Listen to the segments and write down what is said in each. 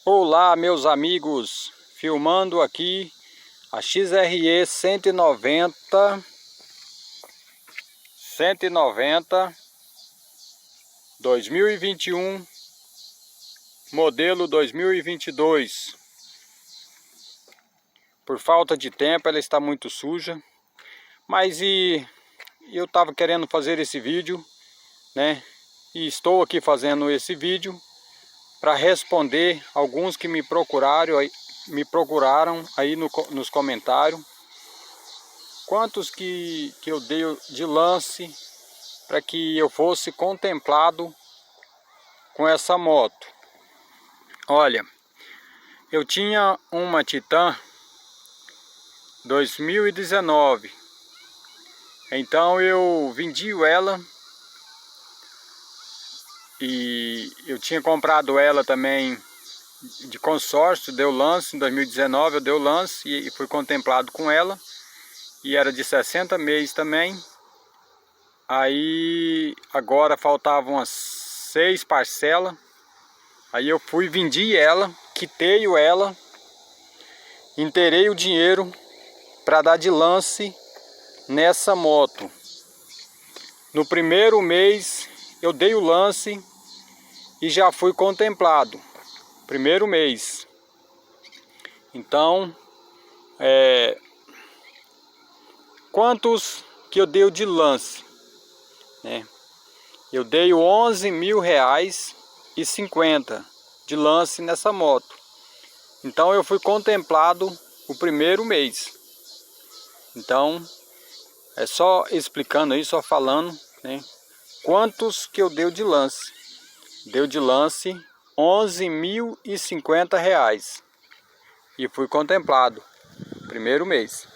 Olá, meus amigos, filmando aqui a XRE 190 2021, modelo 2022. Por falta de tempo ela está muito suja, mas eu estava querendo fazer esse vídeo, né? E estou aqui fazendo esse vídeo para responder alguns que me procuraram aí nos comentários. Quantos que eu dei de lance para que eu fosse contemplado com essa moto. Olha, eu tinha uma Titan 2019, então eu vendi ela e eu tinha comprado ela também de consórcio, deu lance em 2019, eu dei o lance e fui contemplado com ela, e era de 60 meses também. Aí agora faltavam umas 6 parcelas, aí eu fui, vendi ela, quitei ela, inteirei o dinheiro para dar de lance nessa moto. No primeiro mês eu dei o lance e já fui contemplado, primeiro mês. Então, quantos que eu dei de lance, né? Eu dei R$11.050 de lance nessa moto. Então eu fui contemplado o primeiro mês. Então é só explicando aí, só falando, né? Quantos que eu dei de lance? Deu de lance R$11.050 e fui contemplado primeiro mês.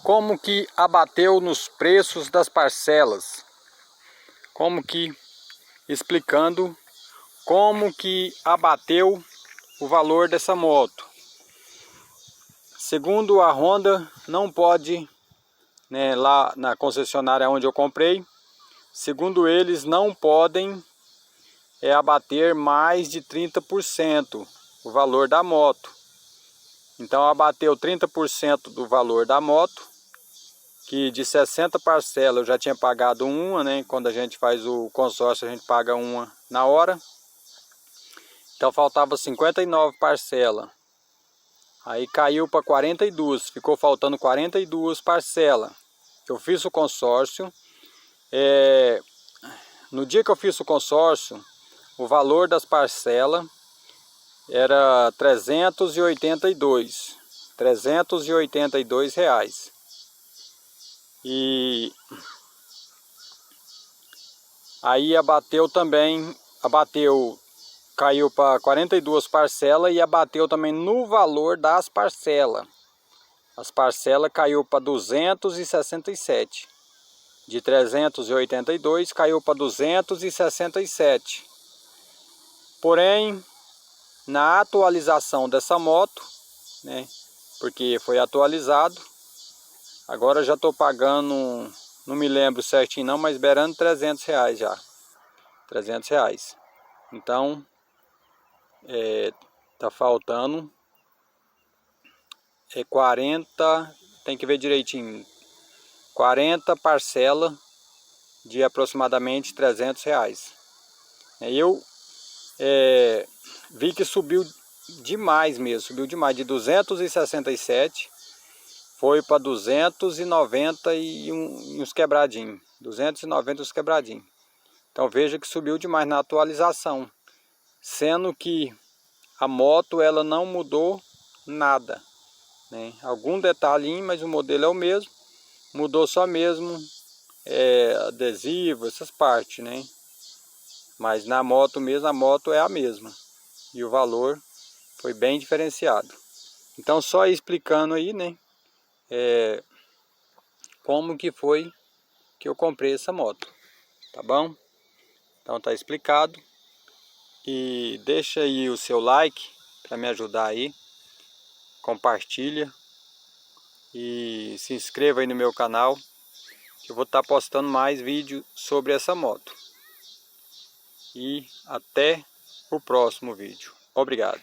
Como que abateu nos preços das parcelas? Explicando como que abateu o valor dessa moto. Segundo a Honda, não pode, né, lá na concessionária onde eu comprei, segundo eles, não podem abater mais de 30% o valor da moto. Então abateu 30% do valor da moto, que de 60 parcelas eu já tinha pagado uma, né? Quando a gente faz o consórcio a gente paga uma na hora. Então faltava 59 parcelas. Aí caiu para 42, ficou faltando 42 parcelas. Eu fiz o consórcio. No dia que eu fiz o consórcio, o valor das parcelas era R$382 e aí caiu para 42 parcelas e abateu também no valor das parcelas. As parcelas caiu para 267. De 382 caiu para 267. Porém, na atualização dessa moto, né, porque foi atualizado, agora já estou pagando, não me lembro certinho não, mas beirando R$300 já. R$300. Então, tá faltando 40, tem que ver direitinho, 40 parcelas de aproximadamente R$300. Eu vi que subiu demais mesmo, subiu demais, de 267 foi para 290 e uns quebradinhos, 290 uns quebradinhos. Então veja que subiu demais na atualização, sendo que a moto ela não mudou nada, né? Algum detalhinho, mas o modelo é o mesmo, mudou só mesmo adesivo, essas partes, né? Mas na moto mesmo, a moto é a mesma e o valor foi bem diferenciado. Então só explicando aí, né, como que foi que eu comprei essa moto, tá bom? Então tá explicado. E deixa aí o seu like para me ajudar aí, compartilha e se inscreva aí no meu canal, que eu vou estar postando mais vídeos sobre essa moto. E até o próximo vídeo. Obrigado.